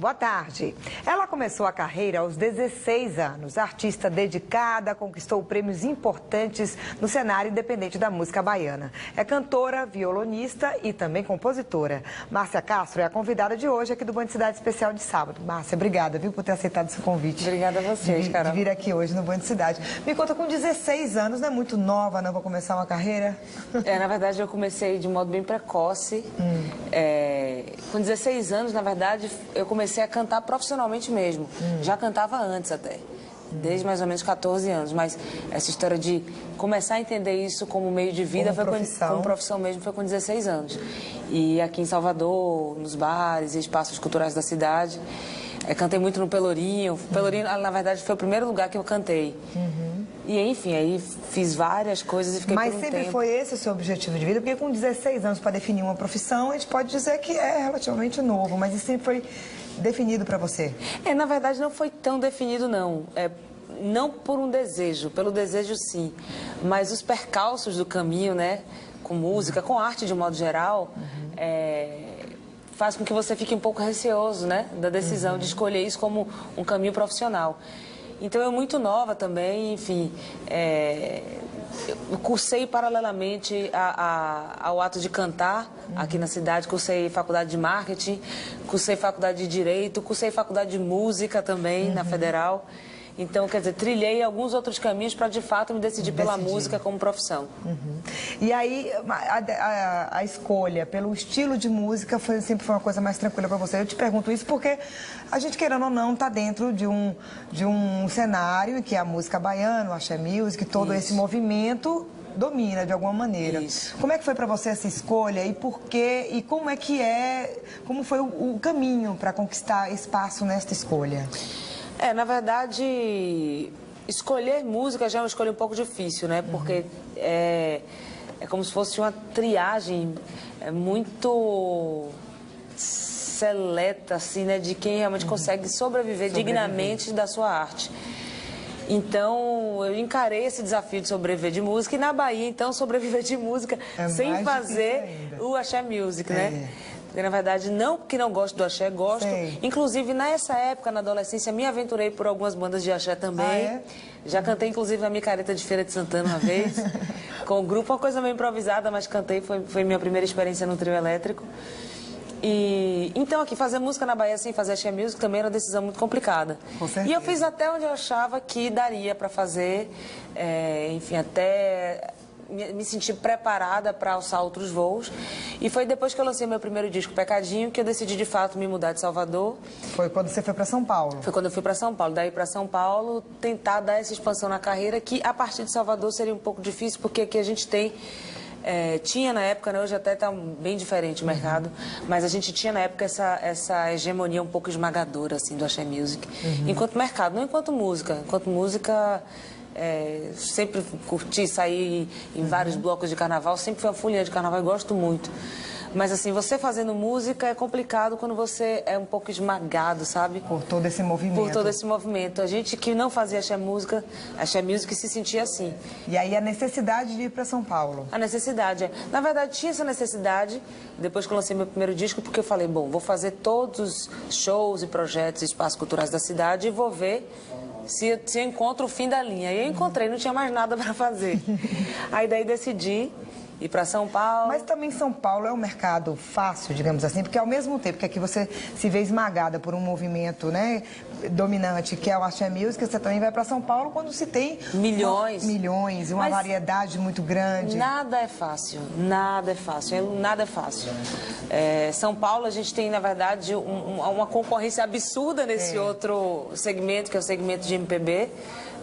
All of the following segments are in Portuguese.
Boa tarde. Ela começou a carreira aos 16 anos. Artista dedicada, conquistou prêmios importantes no cenário independente da música baiana. É cantora, violonista e também compositora. Márcia Castro é a convidada de hoje aqui do Band Cidade Especial de sábado. Márcia, obrigada, viu, por ter aceitado esse convite. Obrigada a vocês, Carol. De vir aqui hoje no Band Cidade. Me conta, com 16 anos, não é muito nova, não, para começar uma carreira? Na verdade, eu comecei de modo bem precoce. Com 16 anos, na verdade, eu comecei a cantar profissionalmente mesmo. Já cantava antes até, desde mais ou menos 14 anos. Mas essa história de começar a entender isso como meio de vida, como profissão mesmo, foi com 16 anos. E aqui em Salvador, nos bares e espaços culturais da cidade, cantei muito no Pelourinho. Pelourinho, na verdade, foi o primeiro lugar que eu cantei. E, enfim, aí fiz várias coisas e fiquei por um tempo. Mas sempre foi esse o seu objetivo de vida? Porque com 16 anos, para definir uma profissão, a gente pode dizer que é relativamente novo, mas isso sempre foi definido para você? Na verdade, não foi tão definido, não. Não por um desejo, pelo desejo, sim. Mas os percalços do caminho, né, com música, com arte de modo geral, faz com que você fique um pouco receoso, né, da decisão de escolher isso como um caminho profissional. Então, eu muito nova também, enfim, eu cursei paralelamente ao ato de cantar aqui na cidade, cursei faculdade de marketing, cursei faculdade de direito, cursei faculdade de música também na Federal. Então, quer dizer, trilhei alguns outros caminhos para, de fato, me decidir pela música como profissão. E aí, a escolha pelo estilo de música sempre foi uma coisa mais tranquila para você? Eu te pergunto isso porque a gente, querendo ou não, está dentro de um cenário que é a música baiana, o axé music, todo esse movimento domina de alguma maneira. Isso. Como é que foi para você essa escolha e por quê? E como foi o caminho para conquistar espaço nesta escolha? Na verdade, escolher música já é uma escolha um pouco difícil, né? Porque é como se fosse uma triagem muito seleta, assim, né? De quem realmente consegue sobreviver dignamente da sua arte. Então, eu encarei esse desafio de sobreviver de música e na Bahia, então, sobreviver de música sem fazer o axé music, né? Porque, na verdade, não que não gosto do axé, gosto. Sei. Inclusive, nessa época, na adolescência, me aventurei por algumas bandas de axé também. Já cantei, inclusive, na Micareta de Feira de Santana uma vez, com o grupo, uma coisa meio improvisada, mas cantei, foi minha primeira experiência no trio elétrico. Então, aqui, fazer música na Bahia sem fazer axé music também era uma decisão muito complicada. Com certeza. E eu fiz até onde eu achava que daria para fazer, enfim, até me sentir preparada para alçar outros voos. E foi depois que eu lancei meu primeiro disco, Pecadinho, que eu decidi, de fato, me mudar de Salvador. Foi quando você foi para São Paulo? Foi quando eu fui para São Paulo. Daí para São Paulo, tentar dar essa expansão na carreira, que a partir de Salvador seria um pouco difícil, porque aqui a gente tem... tinha na época, né, hoje até está bem diferente o mercado, mas a gente tinha na época essa hegemonia um pouco esmagadora, assim, do axé music. Enquanto mercado, não enquanto música. Enquanto música... sempre curti sair em vários blocos de carnaval, sempre fui uma folia de carnaval e gosto muito. Mas assim, você fazendo música é complicado quando você é um pouco esmagado, sabe? Por todo esse movimento. Por todo esse movimento. A gente que não fazia axé music se sentia assim. E aí a necessidade de ir para São Paulo? A necessidade, Na verdade, tinha essa necessidade, depois que eu lancei meu primeiro disco, porque eu falei, bom, vou fazer todos os shows e projetos e espaços culturais da cidade e vou ver se eu encontro o fim da linha. E eu encontrei, não tinha mais nada para fazer. Aí daí decidi ir para São Paulo. Mas também São Paulo é um mercado fácil, digamos assim, porque ao mesmo tempo que aqui você se vê esmagada por um movimento, né, dominante, que é o axé music, você também vai para São Paulo quando se tem milhões e uma variedade muito grande. Nada é fácil, nada é fácil, nada é fácil. São Paulo, a gente tem, na verdade, uma concorrência absurda nesse outro segmento, que é o segmento de MPB.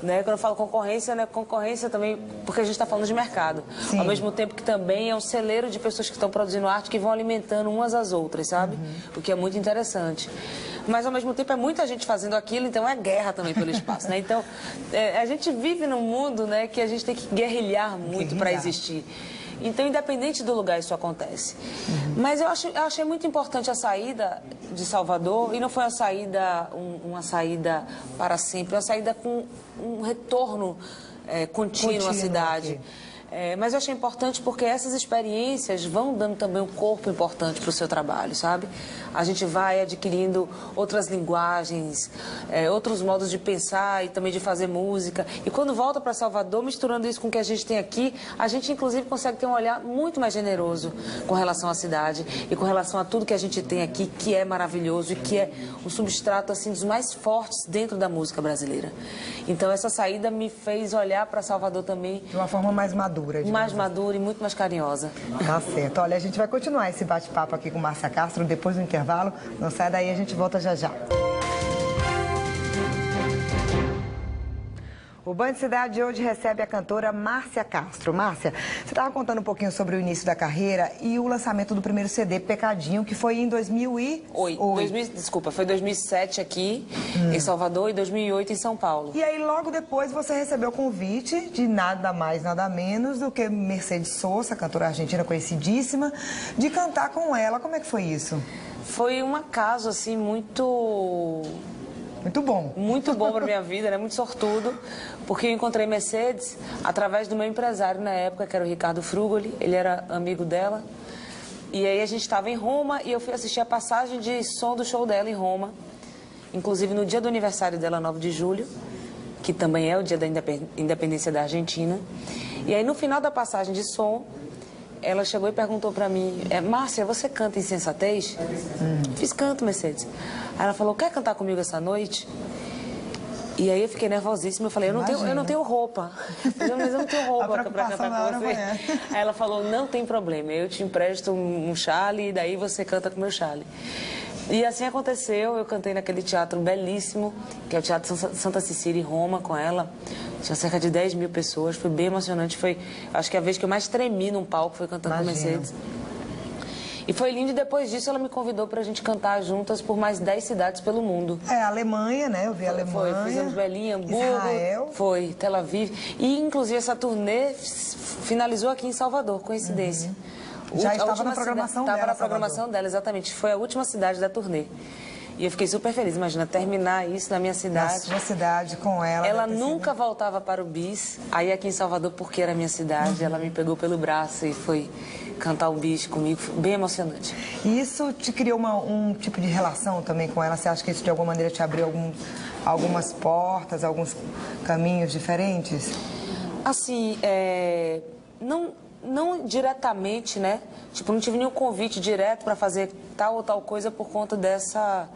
Né? Quando eu falo concorrência, né? Concorrência também, porque a gente está falando de mercado. Sim. Ao mesmo tempo que também é um celeiro de pessoas que estão produzindo arte que vão alimentando umas às outras, sabe? O que é muito interessante. Mas, ao mesmo tempo, é muita gente fazendo aquilo, então é guerra também pelo espaço, né? Então, a gente vive num mundo, né, que a gente tem que guerrilhar muito para existir. Então, independente do lugar, isso acontece. Mas eu achei muito importante a saída de Salvador, e não foi uma saída para sempre, uma saída com um retorno contínuo à cidade. Mas eu achei importante porque essas experiências vão dando também um corpo importante para o seu trabalho, sabe? A gente vai adquirindo outras linguagens, outros modos de pensar e também de fazer música. E quando volta para Salvador, misturando isso com o que a gente tem aqui, a gente inclusive consegue ter um olhar muito mais generoso com relação à cidade e com relação a tudo que a gente tem aqui, que é maravilhoso e que é um substrato assim dos mais fortes dentro da música brasileira. Então essa saída me fez olhar para Salvador também de uma forma mais madura. Mais madura e muito mais carinhosa. Tá certo. Olha, a gente vai continuar esse bate-papo aqui com Márcia Castro depois do intervalo. Não sai daí, a gente volta já já. O Band Cidade de hoje recebe a cantora Márcia Castro. Márcia, você estava contando um pouquinho sobre o início da carreira e o lançamento do primeiro CD, Pecadinho, que foi em 2008. Desculpa, foi 2007 aqui em Salvador e 2008 em São Paulo. E aí, logo depois, você recebeu o convite de nada mais, nada menos do que Mercedes Sosa, cantora argentina conhecidíssima, de cantar com ela. Como é que foi isso? Foi um acaso, assim, muito bom. Muito bom para minha vida, né? Muito sortudo, porque eu encontrei Mercedes através do meu empresário na época, que era o Ricardo Frugoli, ele era amigo dela. E aí a gente estava em Roma e eu fui assistir a passagem de som do show dela em Roma, inclusive no dia do aniversário dela, 9 de julho, que também é o dia da independência da Argentina. E aí no final da passagem de som, ela chegou e perguntou pra mim, Márcia, você canta Insensatez? Fiz canto, Mercedes. Aí ela falou, quer cantar comigo essa noite? E aí eu fiquei nervosíssima, eu falei, eu não tenho roupa. Mas eu não tenho roupa pra cantar com você. Aí ela falou, não tem problema, eu te empresto um chale e daí você canta com o meu chale. E assim aconteceu, eu cantei naquele teatro belíssimo, que é o Teatro Santa Cecília, em Roma, com ela. Tinha cerca de 10 mil pessoas, foi bem emocionante. Foi, acho que a vez que eu mais tremi num palco foi cantando com Mercedes. E foi lindo, e depois disso ela me convidou pra gente cantar juntas por mais 10 cidades pelo mundo. A Alemanha, né? Eu vi a Alemanha. Foi, fizemos Berlim, Hamburgo, Israel. Foi, Tel Aviv. E inclusive essa turnê finalizou aqui em Salvador, coincidência. Já estava na programação dela. Estava na programação dela, exatamente. Foi a última cidade da turnê. E eu fiquei super feliz, imagina, terminar isso na minha cidade. Na sua cidade, com ela. Ela nunca voltava para o Bis. Aí aqui em Salvador, porque era minha cidade, ela me pegou pelo braço e foi cantar o Bis comigo. Foi bem emocionante. E isso te criou um tipo de relação também com ela? Você acha que isso de alguma maneira te abriu algumas portas, alguns caminhos diferentes? Assim, não diretamente, né? Tipo, não tive nenhum convite direto para fazer tal ou tal coisa por conta dessa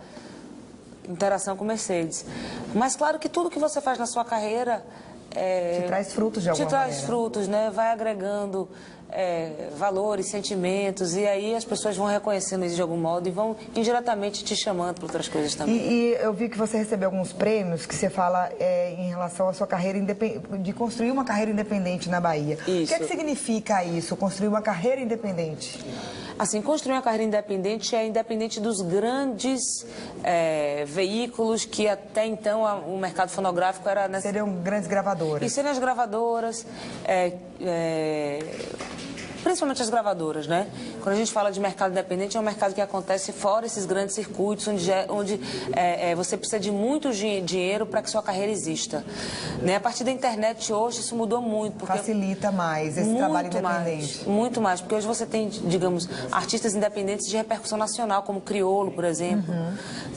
interação com Mercedes. Mas claro que tudo que você faz na sua carreira te traz frutos de alguma maneira. Te traz frutos, né? Vai agregando valores, sentimentos, e aí as pessoas vão reconhecendo isso de algum modo e vão indiretamente te chamando para outras coisas também. E eu vi que você recebeu alguns prêmios que você fala em relação à sua carreira de construir uma carreira independente na Bahia. Isso. O que significa isso, construir uma carreira independente? Assim, construir uma carreira independente é independente dos grandes veículos que até então o mercado fonográfico era... Seriam grandes gravadoras. E seriam as gravadoras, principalmente as gravadoras, né? Quando a gente fala de mercado independente, é um mercado que acontece fora esses grandes circuitos, onde você precisa de muito dinheiro para que sua carreira exista. Né? A partir da internet hoje, isso mudou muito. Porque facilita mais esse trabalho independente. Muito mais, porque hoje você tem, digamos, artistas independentes de repercussão nacional, como Criolo, por exemplo,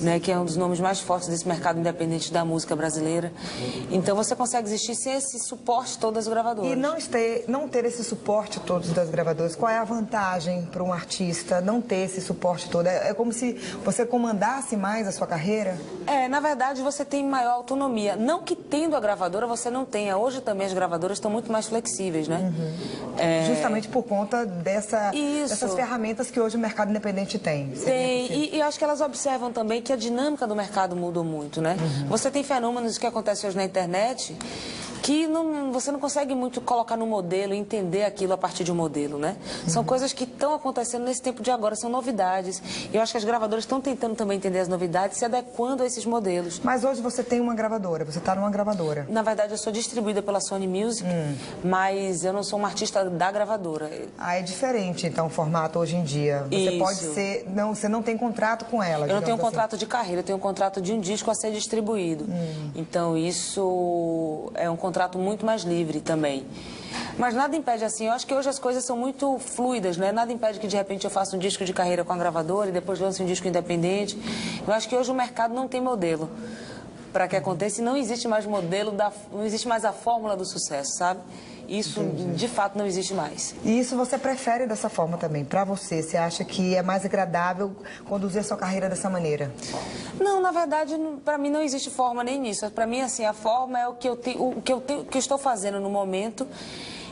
né? Que é um dos nomes mais fortes desse mercado independente da música brasileira. Então você consegue existir sem esse suporte todo das gravadoras. E não ter esse suporte todo das gravadoras, qual é a vantagem para um artista não ter esse suporte todo? É como se você comandasse mais a sua carreira? Na verdade, você tem maior autonomia. Não que tendo a gravadora você não tenha. Hoje também as gravadoras estão muito mais flexíveis, né? Justamente por conta dessas ferramentas que hoje o mercado independente tem. Tem, e acho que elas observam também que a dinâmica do mercado mudou muito, né? Você tem fenômenos que acontecem hoje na internet que você não consegue muito colocar no modelo e entender aquilo a partir de um modelo, né? São coisas que estão acontecendo nesse tempo de agora, são novidades. E eu acho que as gravadoras estão tentando também entender as novidades, se adequando a esses modelos. Mas hoje você tem uma gravadora, você está numa gravadora. Na verdade, eu sou distribuída pela Sony Music, mas eu não sou uma artista da gravadora. É diferente, então, o formato hoje em dia. Você pode ser... você não tem contrato com ela, Eu não tenho um contrato de carreira, eu tenho um contrato de um disco a ser distribuído. Então, isso é um contrato muito mais livre também. Mas nada impede, assim, eu acho que hoje as coisas são muito fluidas, né? Nada impede que de repente eu faça um disco de carreira com a gravadora e depois lance um disco independente. Eu acho que hoje o mercado não tem modelo para que aconteça e não existe mais modelo, não existe mais a fórmula do sucesso, sabe? Isso, de fato, não existe mais. E isso você prefere dessa forma também? Para você, você acha que é mais agradável conduzir a sua carreira dessa maneira? Não, na verdade, para mim não existe forma nem nisso. Para mim, assim, a forma é o que eu estou fazendo no momento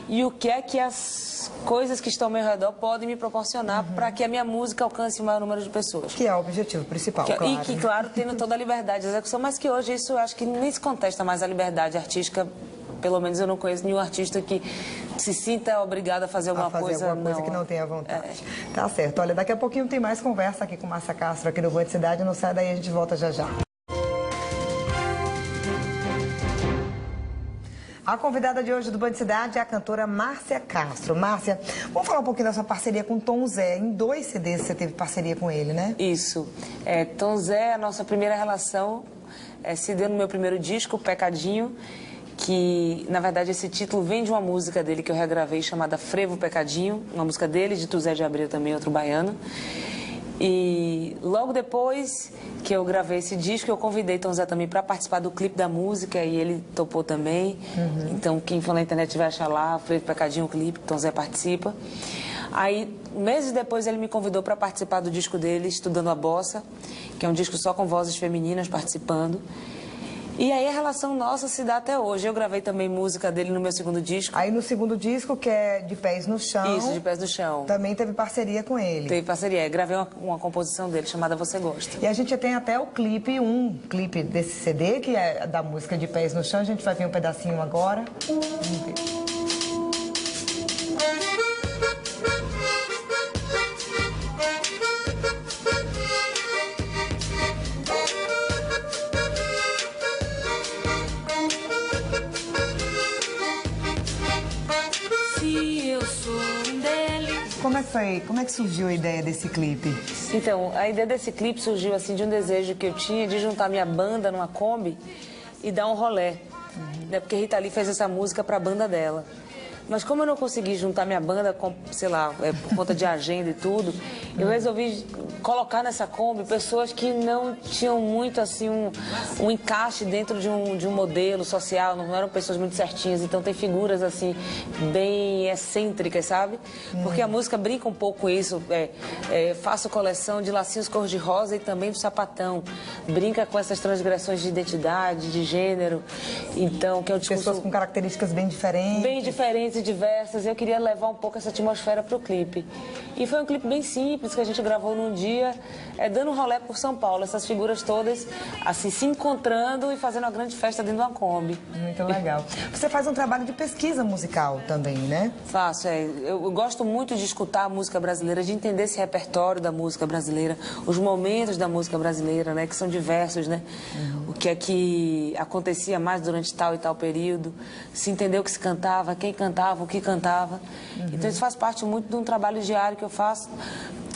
e o que é que as coisas que estão ao meu redor podem me proporcionar para que a minha música alcance o maior número de pessoas. Que é o objetivo principal, claro. E que, claro, tendo toda a liberdade de execução, mas que hoje isso eu acho que nem se contesta mais a liberdade artística. Pelo menos eu não conheço nenhum artista que se sinta obrigado a fazer alguma coisa que não tenha vontade. Tá certo. Olha, daqui a pouquinho tem mais conversa aqui com Márcia Castro aqui no Band Cidade. Não sai daí, a gente volta já já. A convidada de hoje do Band Cidade é a cantora Márcia Castro. Márcia, vamos falar um pouquinho da sua parceria com Tom Zé. Em 2 CDs você teve parceria com ele, né? Isso. Tom Zé, a nossa primeira relação, se deu no meu primeiro disco, Pecadinho, que, na verdade, esse título vem de uma música dele que eu regravei, chamada Frevo Pecadinho, uma música dele, de Tuzé de Abreu também, outro baiano. E logo depois que eu gravei esse disco, eu convidei Tom Zé também para participar do clipe da música e ele topou também. Então, quem for na internet vai achar lá, Frevo Pecadinho, o clipe, Tom Zé participa. Aí, meses depois, ele me convidou para participar do disco dele, Estudando a Bossa, que é um disco só com vozes femininas participando. E aí a relação nossa se dá até hoje. Eu gravei também música dele no meu segundo disco. Aí no segundo disco, que é De Pés no Chão... Isso, De Pés no Chão. Também teve parceria com ele. Teve parceria. Gravei uma composição dele chamada Você Gosta. E a gente tem até o clipe, um clipe desse CD, que é da música De Pés no Chão. A gente vai ver um pedacinho agora. Vamos ver. Como é que surgiu a ideia desse clipe? Então, a ideia desse clipe surgiu assim de um desejo que eu tinha de juntar minha banda numa Kombi e dar um rolê. Né? Porque Rita Lee fez essa música para a banda dela. Mas como eu não consegui juntar minha banda, sei lá, por conta de agenda e tudo, eu resolvi colocar nessa Kombi pessoas que não tinham muito, assim, um encaixe dentro de um modelo social, não eram pessoas muito certinhas. Então tem figuras, assim, bem excêntricas, sabe? Porque a música brinca um pouco com isso. Faço coleção de lacinhos cor-de-rosa e também do sapatão. Brinca com essas transgressões de identidade, de gênero. Então, que é um discurso... Pessoas com características bem diferentes. Bem diferentes e diversas, eu queria levar um pouco essa atmosfera para o clipe. E foi um clipe bem simples, que a gente gravou num dia, dando um rolê por São Paulo, essas figuras todas, assim, se encontrando e fazendo uma grande festa dentro de uma Kombi. Muito legal. Você faz um trabalho de pesquisa musical também, né? Faço, eu gosto muito de escutar a música brasileira, de entender esse repertório da música brasileira, os momentos da música brasileira, né, que são diversos, né? O que é que acontecia mais durante tal e tal período, se entender o que se cantava, quem cantava, o que cantava. Então isso faz parte muito de um trabalho diário que eu faço,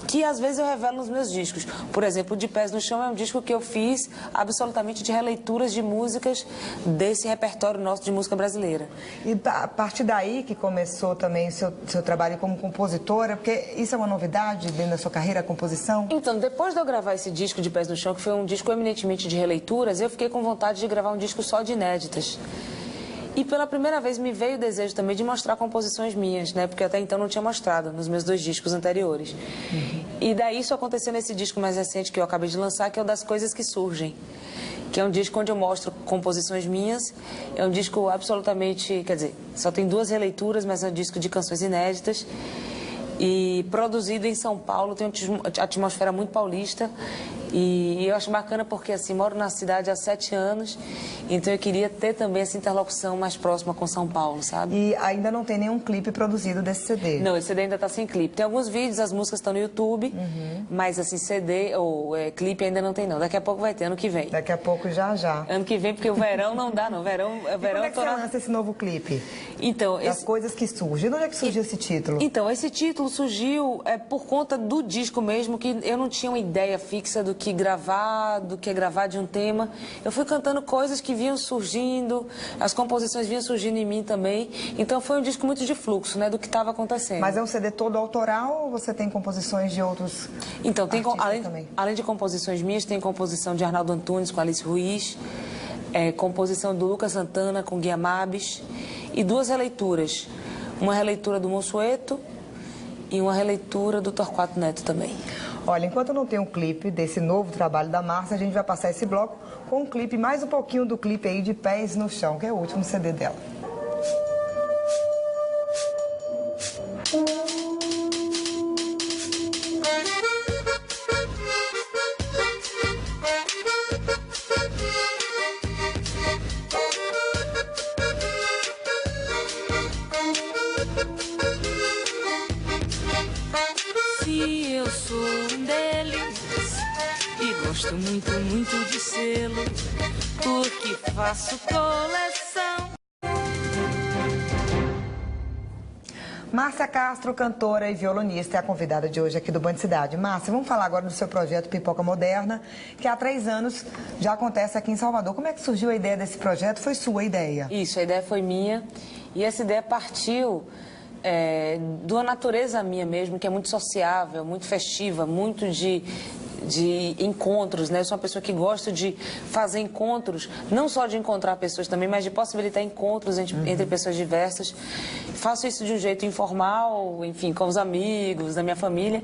que às vezes eu revelo nos meus discos. Por exemplo, De Pés no Chão é um disco que eu fiz absolutamente de releituras de músicas desse repertório nosso de música brasileira. E a partir daí que começou também o seu trabalho como compositora, porque isso é uma novidade dentro da sua carreira, a composição? Então, depois de eu gravar esse disco De Pés no Chão, que foi um disco eminentemente de releituras, eu fiquei com vontade de gravar um disco só de inéditas. E pela primeira vez me veio o desejo também de mostrar composições minhas, né? Porque até então não tinha mostrado nos meus 2 discos anteriores. E daí isso aconteceu nesse disco mais recente que eu acabei de lançar, que é o Das Coisas que Surgem. Que é um disco onde eu mostro composições minhas. É um disco absolutamente, quer dizer, só tem 2 releituras, mas é um disco de canções inéditas. E produzido em São Paulo, tem uma atmosfera muito paulista. E eu acho bacana porque, assim, moro na cidade há 7 anos, então eu queria ter também essa interlocução mais próxima com São Paulo, sabe? E ainda não tem nenhum clipe produzido desse CD? Não, esse CD ainda está sem clipe. Tem alguns vídeos, as músicas estão no YouTube, mas, assim, CD ou clipe ainda não tem, não. Daqui a pouco vai ter, ano que vem. Daqui a pouco já. Ano que vem, porque o verão não dá, não. Verão e como é que você lança esse novo clipe? Então, Das Coisas que Surgem. De onde é que surgiu esse título? Então, esse título surgiu por conta do disco mesmo, que eu não tinha uma ideia fixa do que gravar de um tema. Eu fui cantando coisas que vinham surgindo, as composições vinham surgindo em mim também. Então foi um disco muito de fluxo, né, do que estava acontecendo. Mas é um CD todo autoral ou você tem composições de outros então, artistas também? Além de composições minhas, tem composição de Arnaldo Antunes com Alice Ruiz, composição do Lucas Santana com Guia Mabes e 2 releituras. Uma releitura do Monsueto e uma releitura do Torquato Neto também. Olha, enquanto não tem um clipe desse novo trabalho da Márcia, a gente vai passar esse bloco com um clipe, mais um pouquinho do clipe aí de Pés no Chão, que é o último CD dela. Se eu sou um deles e gosto muito, muito de selo, porque faço coleção. Márcia Castro, cantora e violonista, é a convidada de hoje aqui do Band Cidade. Márcia, vamos falar agora do seu projeto Pipoca Moderna, que há 3 anos já acontece aqui em Salvador. Como é que surgiu a ideia desse projeto? Foi sua ideia? Isso, a ideia foi minha e essa ideia partiu de uma natureza minha mesmo, que é muito sociável, muito festiva, muito de encontros, né? Eu sou uma pessoa que gosta de fazer encontros, não só de encontrar pessoas também, mas de possibilitar encontros entre pessoas diversas. Faço isso de um jeito informal, enfim, com os amigos, da minha família.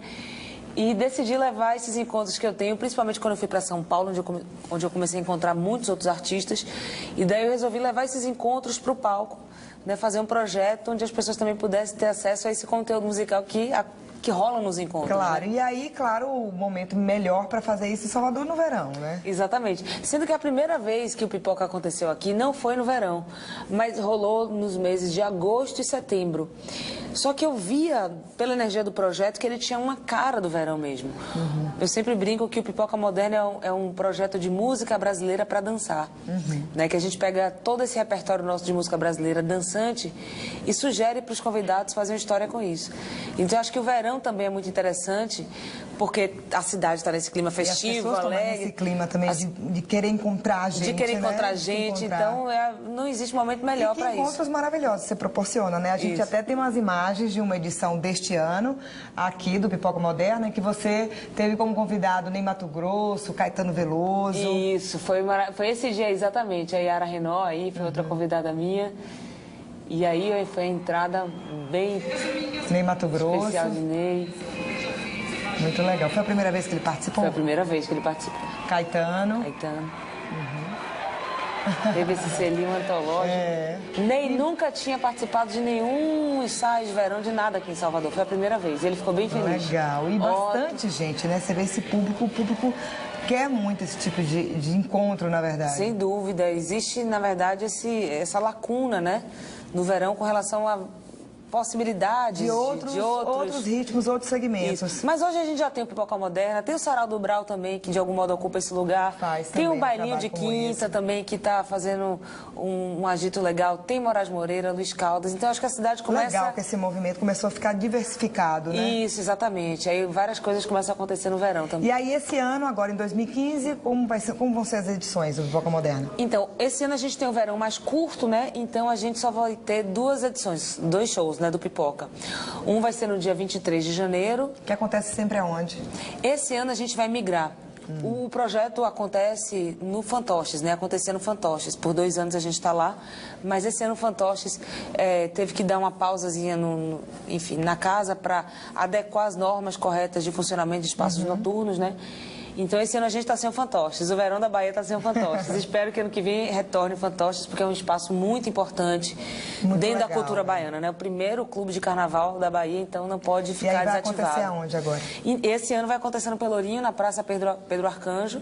E decidi levar esses encontros que eu tenho, principalmente quando eu fui para São Paulo, onde eu comecei a encontrar muitos outros artistas. E daí eu resolvi levar esses encontros para o palco, né? Fazer um projeto onde as pessoas também pudessem ter acesso a esse conteúdo musical que rola nos encontros. Claro, né? E aí, claro, o momento melhor para fazer isso em Salvador no verão, né? Exatamente. Sendo que a primeira vez que o Pipoca aconteceu aqui não foi no verão, mas rolou nos meses de agosto e setembro. Só que eu via, pela energia do projeto, que ele tinha uma cara do verão mesmo. Eu sempre brinco que o Pipoca Moderna é um projeto de música brasileira para dançar. Né? Que a gente pega todo esse repertório nosso de música brasileira dançante e sugere para os convidados fazer uma história com isso. Então, acho que o verão também é muito interessante, porque a cidade está nesse clima festivo, alegre. Nesse clima também de querer encontrar a gente, de querer encontrar gente, então não existe momento melhor para isso. Encontros maravilhosos você proporciona, né? A gente até tem umas imagens de uma edição deste ano, aqui do Pipoca Moderna, em que você teve como convidado Ney Matogrosso, Caetano Veloso. Isso, foi esse dia exatamente. A Yara Renault aí foi outra convidada minha. E aí foi a entrada bem Ney Matogrosso. especial de Ney. Muito legal. Foi a primeira vez que ele participou? Foi a primeira vez que ele participou. Caetano. Teve esse selinho antológico. Ney nunca tinha participado de nenhum ensaio de verão, de nada aqui em Salvador. Foi a primeira vez. Ele ficou bem feliz. Legal. E bastante gente, né? Você vê esse público, o público quer muito esse tipo de encontro, na verdade. Sem dúvida. Existe, na verdade, essa lacuna, né? No verão com relação a possibilidades de outros ritmos, outros segmentos. Isso. Mas hoje a gente já tem o Pipoca Moderna, tem o Sarau do Brau também, que de algum modo ocupa esse lugar. Tem o Bailinho de Quinta também, que está fazendo um agito legal. Tem Moraes Moreira, Luiz Caldas. Então acho que a cidade começa... Legal que esse movimento começou a ficar diversificado, né? Isso, exatamente. Aí várias coisas começam a acontecer no verão também. E aí esse ano, agora em 2015, como vão ser as edições do Pipoca Moderna? Então, esse ano a gente tem um verão mais curto, né? Então a gente só vai ter 2 edições, 2 shows, né, do Pipoca. Um vai ser no dia 23 de janeiro. Que acontece sempre aonde? Esse ano a gente vai migrar. O projeto acontece no Fantoches, né? Acontecia no Fantoches. Por 2 anos a gente está lá, mas esse ano o Fantoches teve que dar uma pausazinha, enfim, na casa para adequar as normas corretas de funcionamento de espaços noturnos, né? Então, esse ano a gente está sem o Fantoches. O Verão da Bahia está sem o Fantoches. Espero que ano que vem retorne o Fantoches, porque é um espaço muito importante dentro da cultura baiana, né? O primeiro clube de carnaval da Bahia, então não pode ficar desativado. E aí vai acontecer aonde agora? E esse ano vai acontecer no Pelourinho, na Praça Pedro Arcanjo,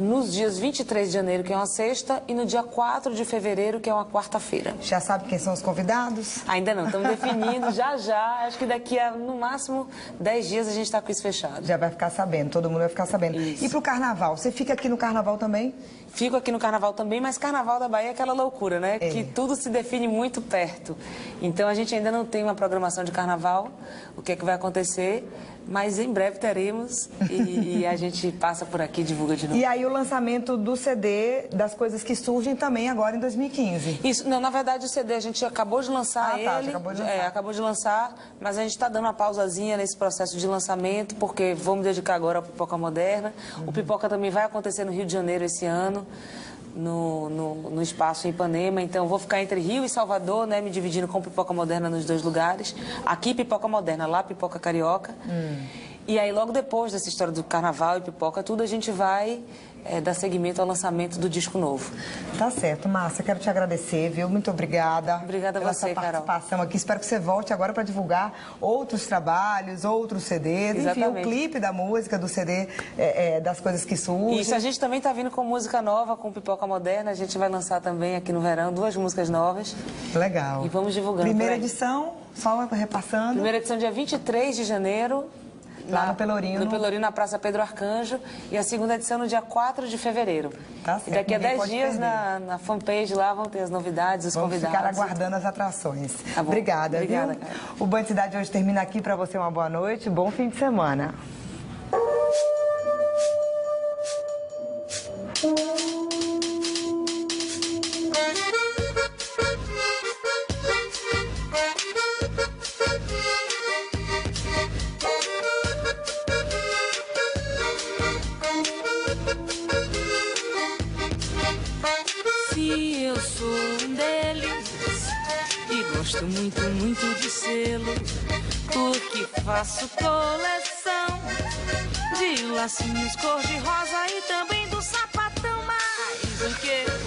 nos dias 23 de janeiro, que é uma sexta, e no dia 4 de fevereiro, que é uma quarta-feira. Já sabe quem são os convidados? Ainda não, estamos definindo já. Acho que daqui a, no máximo, 10 dias a gente está com isso fechado. Já vai ficar sabendo, todo mundo vai ficar sabendo. Isso. E pro carnaval? Você fica aqui no carnaval também? Fico aqui no carnaval também, mas carnaval da Bahia é aquela loucura, né? Que tudo se define muito perto. Então a gente ainda não tem uma programação de carnaval, o que é que vai acontecer, Mas em breve teremos e a gente passa por aqui e divulga de novo. E aí o lançamento do CD, das coisas que surgem também agora em 2015. Isso, não, na verdade o CD a gente acabou de lançar ele. Acabou de lançar. Acabou de lançar, mas a gente está dando uma pausazinha nesse processo de lançamento, porque vamos dedicar agora ao Pipoca Moderna. O Pipoca também vai acontecer no Rio de Janeiro esse ano. No espaço em Ipanema, então vou ficar entre Rio e Salvador, né, me dividindo com Pipoca Moderna nos dois lugares. Aqui Pipoca Moderna, lá Pipoca Carioca. E aí logo depois dessa história do Carnaval e Pipoca, tudo a gente vai dar seguimento ao lançamento do disco novo. Tá certo, Márcia, quero te agradecer, viu? Muito obrigada. Obrigada a você, pela sua participação aqui. Espero que você volte agora para divulgar outros trabalhos, outros CDs, Exatamente. Enfim, o clipe da música, do CD, das coisas que surgem. Isso, a gente também está vindo com música nova, com Pipoca Moderna. A gente vai lançar também aqui no verão 2 músicas novas. Legal. E vamos divulgando. Primeira edição, só repassando. Primeira edição dia 23 de janeiro. Lá no Pelourinho. No Pelourinho, na Praça Pedro Arcanjo. E a segunda edição no dia 4 de fevereiro. Tá certo. E daqui a Ninguém 10 pode dias perder. na fanpage lá vão ter as novidades, os Vamos convidados. ficar aguardando as atrações. Tá bom. Obrigada, Obrigada, viu? cara. O Band Cidade hoje termina aqui. Para você, uma boa noite. Bom fim de semana. Se eu sou um deles e gosto muito, muito de selo, porque faço coleção de lacinhos cor-de-rosa e também do sapatão mais um que